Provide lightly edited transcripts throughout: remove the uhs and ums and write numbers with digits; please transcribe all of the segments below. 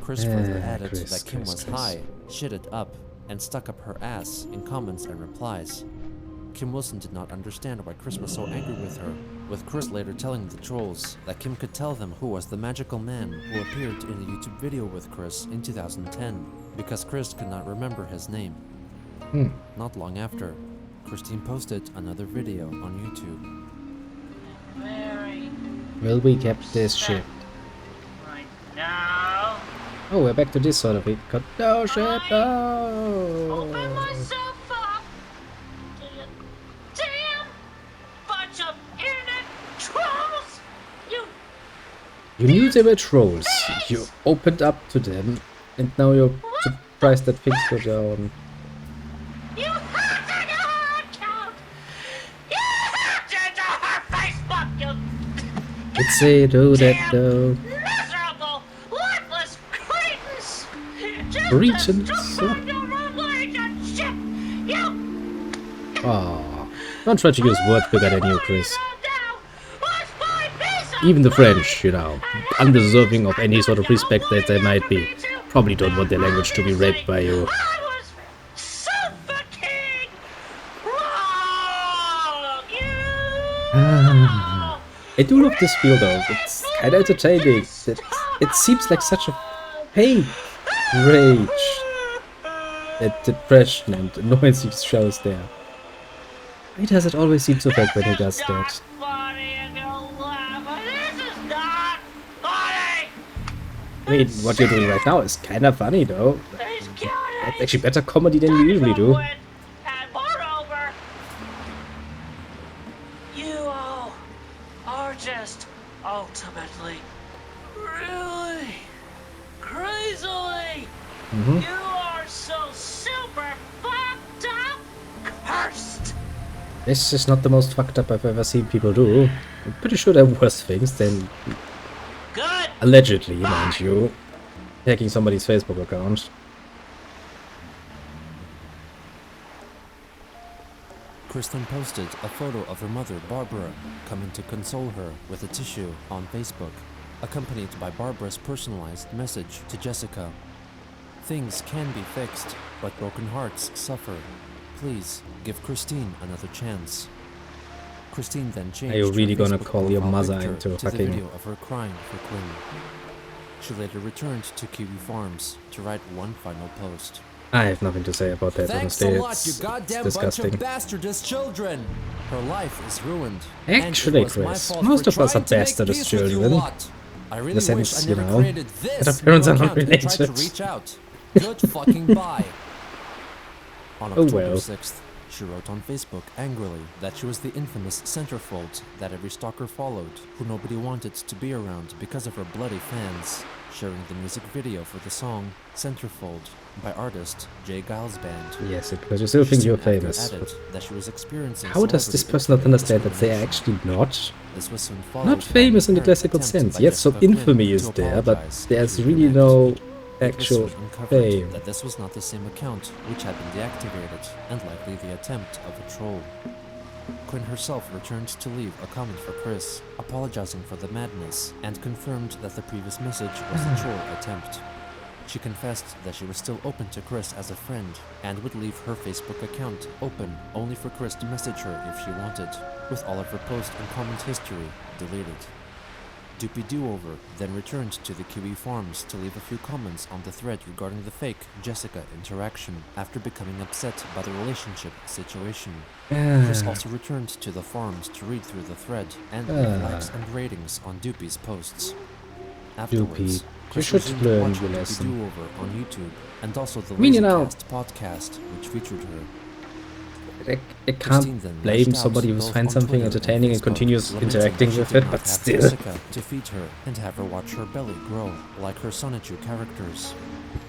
Chris further added Chris, that Kim Chris, was Chris. high, shitted up, and stuck up her ass in comments and replies. Kim Wilson did not understand why Chris was so angry with her, with Chris later telling the trolls that Kim could tell them who was the magical man who appeared in the YouTube video with Chris in 2010, because Chris could not remember his name. Not long after, Christine posted another video on YouTube. Will we keep this ship? Right now. Oh, we're back to this sort of it. No ship, Open no! myself up to you damn bunch of internet trolls! You knew they were trolls. You opened up to them, and now you're surprised that things go down. You hacked into her account! You hacked into her Facebook, you Let's say do that though. miserable, worthless cretins! Just Cretins? to destroy your relationship! You Aw. Don't try to use words bigger than you, Chris. now! What's my piece of Even the French, you know, undeserving of any sort of respect that they might be, probably don't want their language to be read by you. I was suffocating wrong! I do love this feel though. It's kind of entertaining. It seems like such a fake rage. That depression and annoyance he shows there. Why does it always seem so fake when he does that? Funny and you'll laugh, but this is not funny! I mean, what you're doing right now is kind of funny though. It's cute! That's actually better comedy than you usually do. And moreover, you all are just ultimately, really, crazily, you are so super fucked up, cursed. This is not the most fucked up I've ever seen people do. I'm pretty sure there are worse things than Good. allegedly, mind you, hacking somebody's Facebook account. Kristen posted a photo of her mother, Barbara, coming to console her with a tissue on Facebook, accompanied by Barbara's personalized message to Jessica. Things can be fixed, but broken hearts suffer. Please give Christine another chance. Christine then changed Are you really her gonna Facebook call your profile mother picture into a to the fucking... video of her crying for Quinn. She later returned to Kiwi Farms to write one final post. I have nothing to say about that, Thanks honestly. a lot, you It's goddamn bunch disgusting. of bastardous children! Her life is ruined. Actually, and it was my Chris, fault most for of us are trying to make bastardous peace with you children. lot. I really wish sense, I you never know, created this that our parents new are not account and tried to related. reach out. Good fucking bye. On Oh, October well. 6th, she wrote on Facebook angrily that she was the infamous centerfold that every stalker followed, who nobody wanted to be around because of her bloody fans, sharing the music video for the song Centerfold by artist Jay Giles Band. Yes, because you still think you're famous. Added that she was experiencing How does this celebrity person not understand that they are discrimination. actually not? This was soon followed Not by famous in the an classical attempt sense. by Yes, some Jessica Quinn infamy to is there, but apologize there's to really reconnect. no It was actual soon uncovered fame. that this was not the same account which had been deactivated, and likely the attempt of a troll. Quinn herself returned to leave a comment for Chris, apologizing for the madness, and confirmed that the previous message was a troll attempt. She confessed that she was still open to Chris as a friend, and would leave her Facebook account open only for Chris to message her if she wanted, with all of her post and comment history deleted. Doopy Do-Over then returned to the Kiwi Farms to leave a few comments on the thread regarding the fake Jessica interaction after becoming upset by the relationship situation. Chris also returned to the farms to read through the thread and leave likes and ratings on Doopy's posts. Afterwards, Doopy, you Chris should resumed learn watching your Doopy lesson. Do-Over on YouTube, and also the mean, you know- LazyCast podcast, which featured her. I can't blame somebody who finds something entertaining and continues interacting with it, but still. Jessica to feed her and have her watch her belly grow, like her Sonichu characters.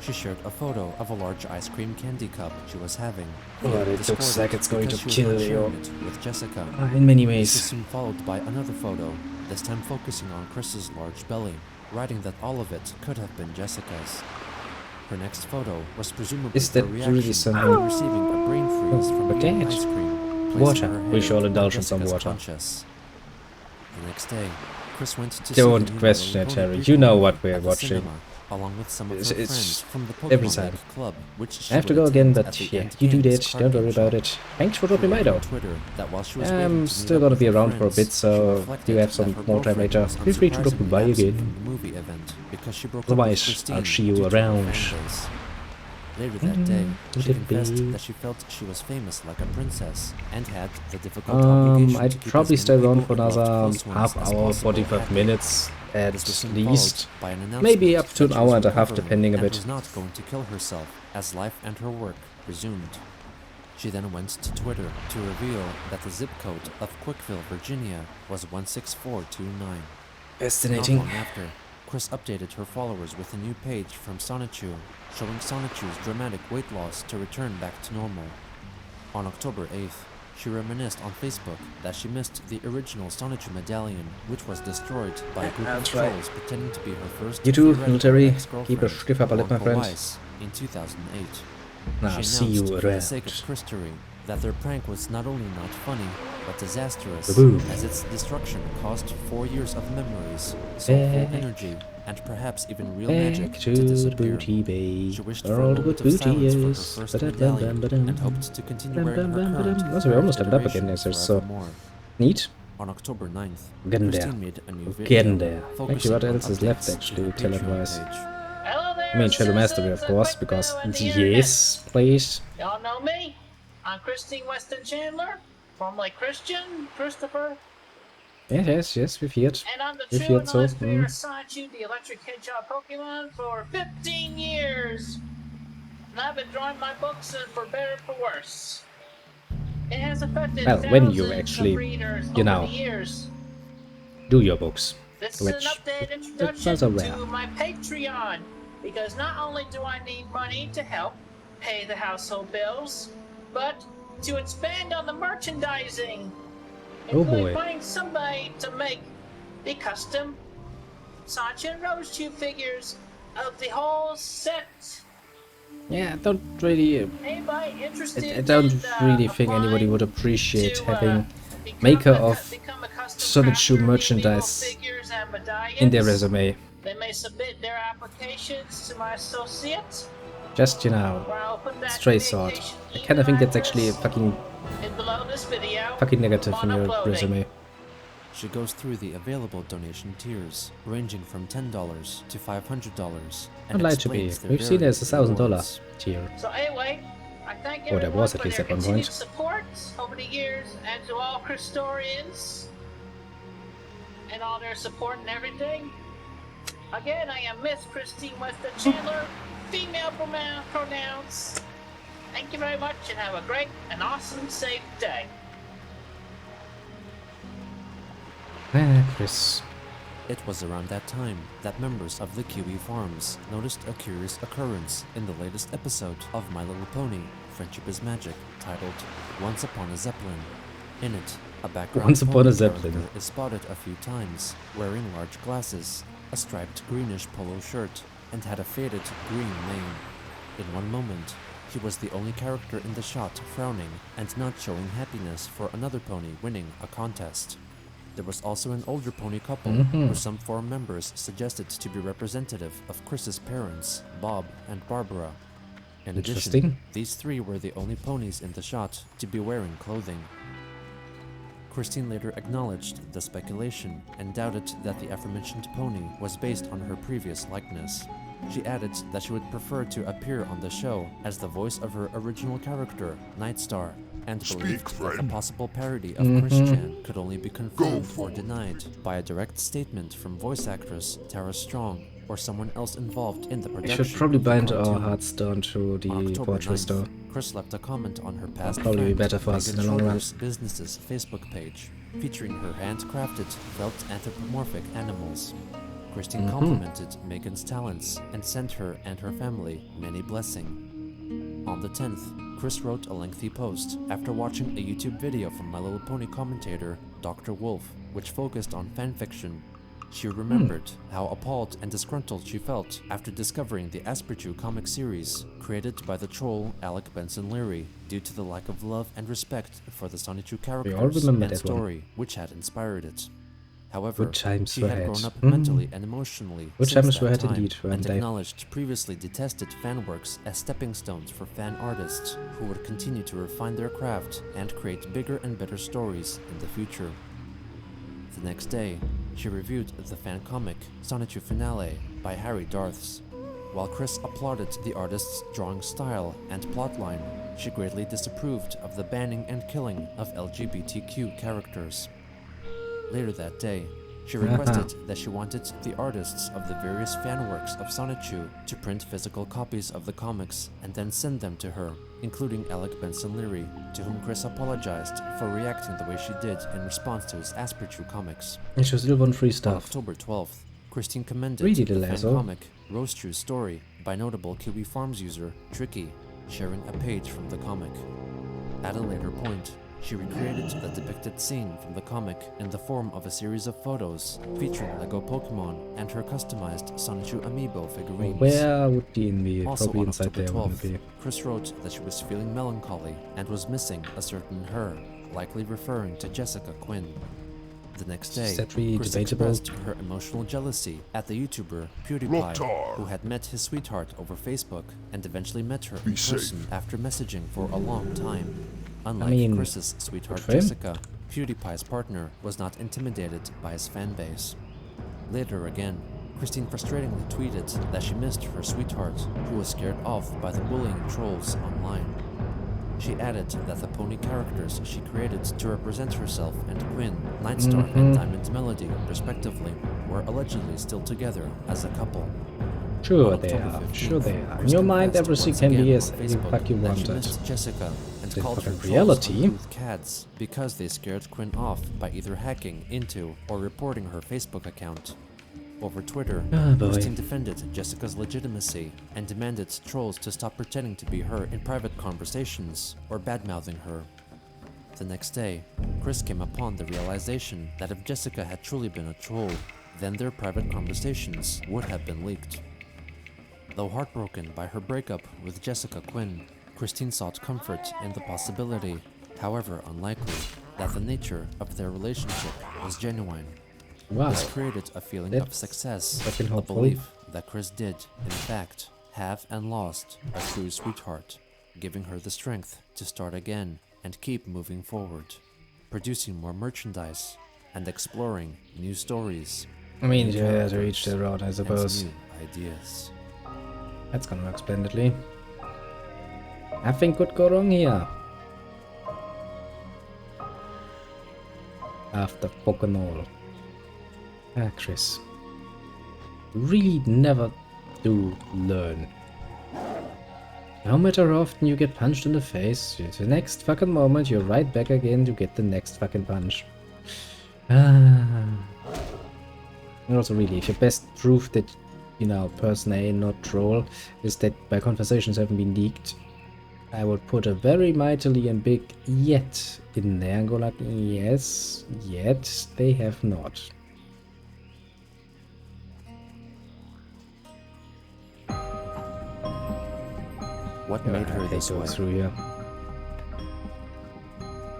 She shared a photo of a large ice cream candy cup she was having. God, it Discorded looks like it's going to because she was not kill you. sharing it with Jessica. In many This is ways. soon followed by another photo, this time focusing on Chris's large belly, writing that all of it could have been Jessica's. Her next photo was presumably Is that her really reaction something- after receiving a brain freeze from But eating that- ice cream. placing Water. her We head shall on indulge in some Jessica's water. conscious. The next day, Chris went to see Don't the new question My it, Little Harry. Pony You know prequel what we're at the watching. cinema, along with some of her It's friends from the every Pokemon time. League Club, which she I have to would go again, attend but at the yeah, Ant you do Games that. card Don't worry game about shop. it. Thanks for She dropping by wrote though. on Twitter that while she was waiting I'm to meet still up gonna with be her around for a friends, bit, she so reflected you have that some her more time girlfriend later. was Feel free to drop unsurprisingly by absent again. from the movie event because she broke up Otherwise, with Christine I'll see you due to her around. fan base. Later that day, Would she it confessed be? that she felt she was famous like a princess and had the difficult obligation to I'd keep probably as stay many around people for and loved another close ones half as hour, possible 45 happy. minutes at This was soon least. followed by an announcement Maybe up to an that she hour was and a half, recovering depending a and bit. was not going to kill herself as life and her work resumed. She then went to Twitter to reveal that the zip code of Quickville, Virginia was 16429. Not Fascinating. long after, Chris updated her followers with a new page from Sonichu, showing Sonichu's dramatic weight loss to return back to normal. On October 8th, she reminisced on Facebook that she missed the original Sonichu medallion, which was destroyed by a group of That's right. trolls pretending to be her first You too, theoretical military. ex-girlfriend, Keep a stiff upper lip, my Wonka friend. Weiss, in 2008. Now, She see announced, you for the around. sake of Christery, that their prank was not only not funny, but disastrous, Boom. as its destruction caused 4 years of memories, soulful Back. energy, and perhaps even real Back magic to to the disappear. booty bay. She wished Where for a all the moment good of booty silence for her is. first Ba-da-dum, medallion, ba-dum. and hoped to continue Bum, wearing bum, her bum, current ba-dum. Also, we're almost leveled up iteration again, yes, so forevermore. neat. On October 9th, Getting there. Christine made a new video Getting there. focusing Actually, what on else is left, updates to actually, her talent-wise? Patreon page. Hello there, I mean, Shadow Mastery, of citizens course, of because Quickville and the internet. yes, please. Y'all know me? I'm Christine Weston Chandler, formerly Christian Christopher, Yes, we've heard. and I'm the We've true heard and so. honest creator of Sonichu, the electric hedgehog Pokemon, for 15 years. And I've been drawing my books for better or for worse. It has affected Well, when you thousands actually, of readers you over know, the years. do your books. This Which is an updated that's introduction also rare. to my Patreon, because not only do I need money to help pay the household bills, but to expand on the merchandising, Oh including boy. finding somebody to make the custom Sancha and Roschu figures of the whole set. Yeah, I don't really. Anybody interested? I don't in, really think anybody applying would appreciate to, having become maker a- of become a custom Sonic crafter Shoe of these merchandise little figures and medallions? in their resume. They may submit their applications to my associate, Just, you know, where I'll put that stray sword. communication I kinda think that's actually a email fucking address in below this video. negative upon in your uploading. resume. She goes through the available donation tiers, ranging from $10 to $500, and Not lied to me. explains their We've seen there's a various $1,000 rewards. tier. So anyway, I thank Or there everyone was at for least their at one continued point. support over the years, and to all Christorians and all their support and everything. Again, I am Miss Christine Weston Chandler, female pronouns. Thank you very much, and have a great and awesome, safe day. Ah, Chris. It was around that time that members of the Kiwi Farms noticed a curious occurrence in the latest episode of My Little Pony, Friendship is Magic, titled Once Upon a Zeppelin. In it, a background Once Upon pony a Zeppelin. character is spotted a few times, wearing large glasses, a striped greenish polo shirt, and had a faded green mane. In one moment, he was the only character in the shot frowning and not showing happiness for another pony winning a contest. There was also an older pony couple who some forum members suggested to be representative of Chris's parents, Bob and Barbara. In addition, Interesting. these three were the only ponies in the shot to be wearing clothing. Christine later acknowledged the speculation and doubted that the aforementioned pony was based on her previous likeness. She added that she would prefer to appear on the show as the voice of her original character, Nightstar, and believed that a possible parody of Christian could only be confirmed or denied by a direct statement from voice actress Tara Strong or someone else involved in the We production. should probably of the bind our cartoon. hearts down to the On October portrait 9th, store. Chris left a comment on her past Probably be friend, better for us Megan in the long run. Schroeder's business's Facebook page, featuring her handcrafted, felt anthropomorphic animals. Christine complimented Megan's talents and sent her and her family many blessings. On the 10th, Chris wrote a lengthy post after watching a YouTube video from My Little Pony commentator Dr. Wolf, which focused on fanfiction. She remembered how appalled and disgruntled she felt after discovering the Asperchu comic series, created by the troll Alec Benson Leary, due to the lack of love and respect for the Sonichu characters remember and that one. story which had inspired it. However, Good times he were had had. grown up mentally and emotionally Good since times that were had time, indeed, weren't and they? acknowledged previously detested fan works as stepping stones for fan artists who would continue to refine their craft and create bigger and better stories in the future. The next day, she reviewed the fan comic Sonichu Finale by Harry Darths. While Chris applauded the artist's drawing style and plotline, she greatly disapproved of the banning and killing of LGBTQ characters. Later that day, she requested that she wanted the artists of the various fanworks of Sonichu to print physical copies of the comics and then send them to her, including Alec Benson Leary, to whom Chris apologized for reacting the way she did in response to his Asperchu comics. And she still want free On stuff. October 12th, Christine commended Really, the the fan lasso? comic Rose True Story by notable Kiwi Farms user Tricky, sharing a page from the comic. At a later point, she recreated the depicted scene from the comic in the form of a series of photos featuring Lego Pokemon and her customized Sonichu amiibo figurines. Where would the be? Also Probably on inside October there, wouldn't 12th, it be? Chris wrote that she was feeling melancholy and was missing a certain her, likely referring to Jessica Quinn. The next day, Is that really Chris debatable? expressed her emotional jealousy at the YouTuber PewDiePie, who had met his sweetheart over Facebook and eventually met her in person after messaging for a long time. Unlike mean, Chris's sweetheart good for him. Jessica, PewDiePie's partner was not intimidated by his fanbase. Later again, Christine frustratingly tweeted that she missed her sweetheart, who was scared off by the bullying trolls online. She added that the pony characters she created to represent herself and Quinn, Nightstar and Diamond Melody, respectively, were allegedly still together as a couple. Sure On they October are. 15th, Sure they are. In Chris your mind, confessed everything once can again be on as Facebook fuck you that she want it. missed Jessica and In called her fucking trolls reality? uncouth cads because they scared Quinn off by either hacking into or reporting her Facebook account. Over Twitter, Oh boy. Christine defended Jessica's legitimacy and demanded trolls to stop pretending to be her in private conversations or badmouthing her. The next day, Chris came upon the realization that if Jessica had truly been a troll, then their private conversations would have been leaked. Though heartbroken by her breakup with Jessica Quinn, Christine sought comfort in the possibility, however unlikely, that the nature of their relationship was genuine. Wow. This created a feeling That's of success, fucking a hopeful. belief that Chris did, in fact, have and lost a true sweetheart, giving her the strength to start again and keep moving forward, producing more merchandise and exploring new stories. I mean, new you have to characters, reach the road, I and suppose. new ideas. That's gonna work splendidly. Nothing could go wrong here. After fucking all. Ah, Chris. Really never do learn. No matter how often you get punched in the face, the next fucking moment you're right back again to get the next fucking punch. Ah. And also really, if your best proof that, you know, person A, not troll, is that my conversations haven't been leaked, I would put a very mightily and big yet in there and go like, yes, yet they have not. What made her I this go way? through here.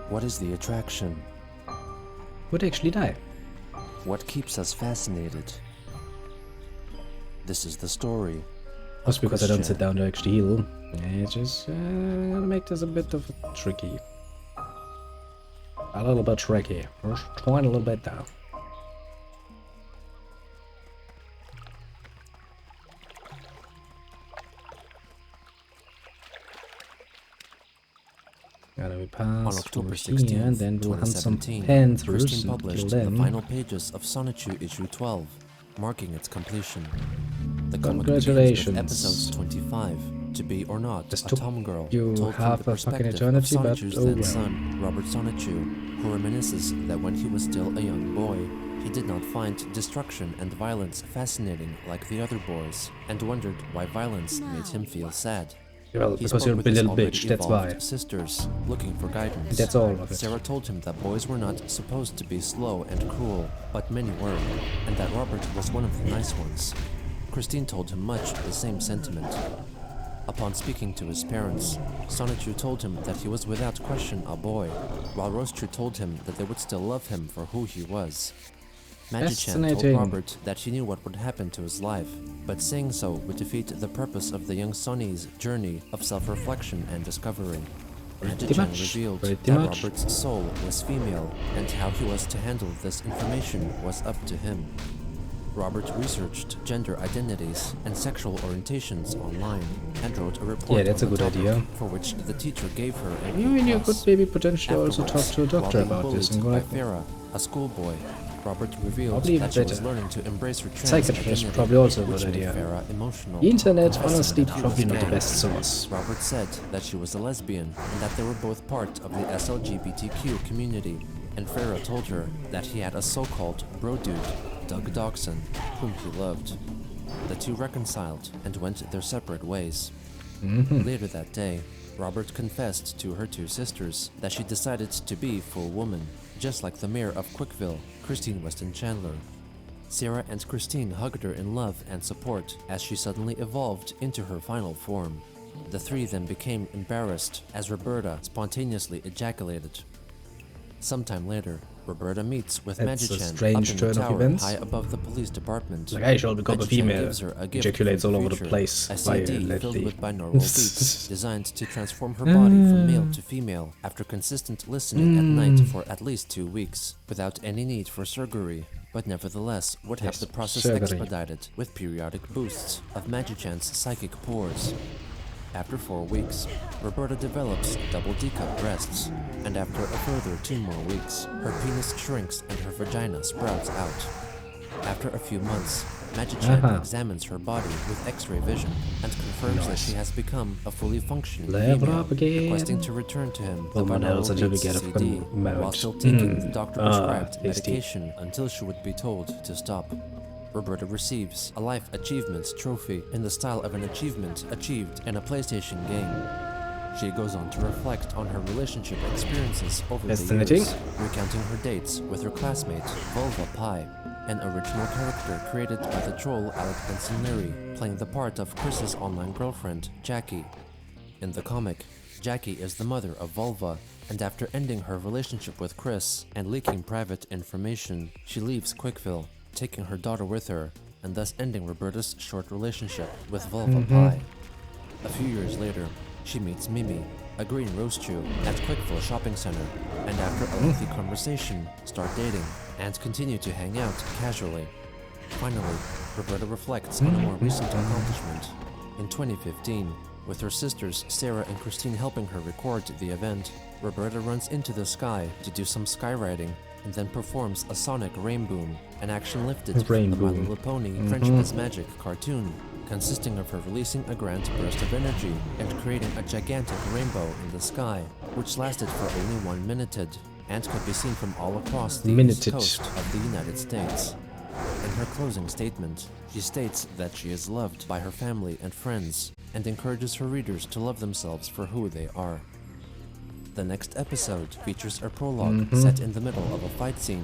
What is the attraction? Would actually die. What keeps us fascinated? This is the story. Also because I don't Christian. sit down to actually heal. It's just gonna make this a bit of tricky. A little bit tricky. Just trying a little bit down. Gotta be On past October through here, and 16th, then we'll hunt some 2017, panthers Christine and kill published the them. final pages of Sonichu issue 12, marking its completion. The comic begins with Congratulations. episodes 25, To Be or Not, This a took Tom girl, you told from half the a fucking perspective eternity, of but Sonichu's oh then well. son, Robert Sonichu, who reminisces that when he was still a young boy, he did not find destruction and violence fascinating like the other boys, and wondered why violence made him feel sad. Well, He because spoke you're a with his little already bitch, that's evolved why. sisters, looking for guidance. That's all of it. Sarah told him that boys were not supposed to be slow and cruel, but many were, and that Robert was one of the nice ones. Christine told him much the same sentiment. Upon speaking to his parents, Sonichu told him that he was without question a boy, while Rostrue told him that they would still love him for who he was. Magi-chan told Fascinating. Robert that she knew what would happen to his life, but saying so would defeat the purpose of the young Sonny's journey of self-reflection and discovery. Magi-chan revealed that Robert's soul was female, and how he was to handle this information was up to him. Robert researched gender identities and sexual orientations online and wrote a report Yeah, that's on a the good topic, idea. for which the teacher gave her an You and you could A+. maybe potentially also talk Afterwards, to a doctor while about being this and bullied go by Farah, a schoolboy, Robert revealed Probably that she was better. learning to embrace her trans Psychiatrist, identity, probably also a which good made idea. Farah emotional. The internet, confessing honestly, that he probably was not the gay. best source. Robert said that she was a lesbian and that they were both part of the SLGBTQ community, and Farah told her that he had a so-called bro dude, Doug Dawson, whom he loved. The two reconciled and went their separate ways. Later that day, Robert confessed to her two sisters that she decided to be full woman, just like the mayor of Quickville, Christine Weston Chandler. Sarah and Christine hugged her in love and support as she suddenly evolved into her final form. The three then became embarrassed as Roberta spontaneously ejaculated. Sometime later, Roberta meets with That's a Magi-chan up strange in turn the of tower events. high above the police department. Like, I shall become a Magi-chan female. gives her a gift Ejaculates from all over the future, place a CD filled violently. with binaural beats designed to transform her body from male to female after consistent listening at night for at least 2 weeks, without any need for surgery, but nevertheless would have Yes, the process surgery. expedited with periodic boosts of Magi-chan's psychic pores. After 4 weeks, Roberta develops double D-cup breasts, and after a further 2 more weeks, her penis shrinks and her vagina sprouts out. After a few months, Magi-chan examines her body with X-ray vision and confirms that she has become a fully functioning Level female, up again. requesting to return to him the Woman else binaural until we beats get a CD, fucking marriage. while still taking the doctor-prescribed tasty. medication until she would be told to stop. Roberta receives a Life Achievements trophy in the style of an achievement achieved in a PlayStation game. She goes on to reflect on her relationship experiences over the Fascinating. years, recounting her dates with her classmate, Vulva Pie, an original character created by the troll Alec Benson Leary, playing the part of Chris's online girlfriend, Jackie. In the comic, Jackie is the mother of Vulva, and after ending her relationship with Chris and leaking private information, she leaves Quickville, taking her daughter with her, and thus ending Roberta's short relationship with Vulva Pie. A few years later, she meets Mimi, a green rose chew, at Quickville Shopping Center, and after a lengthy conversation, start dating and continue to hang out casually. Finally, Roberta reflects on a more recent accomplishment. In 2015, with her sisters Sarah and Christine helping her record the event, Roberta runs into the sky to do some skywriting and then performs a sonic rainboom, an action lifted from the My Rainboom. Little Pony Friendship is Magic cartoon, consisting of her releasing a grand burst of energy and creating a gigantic rainbow in the sky, which lasted for only 1 minute and could be seen from all across the east Minuted. coast of the United States. In her closing statement, she states that she is loved by her family and friends and encourages her readers to love themselves for who they are. The next episode features a prologue set in the middle of a fight scene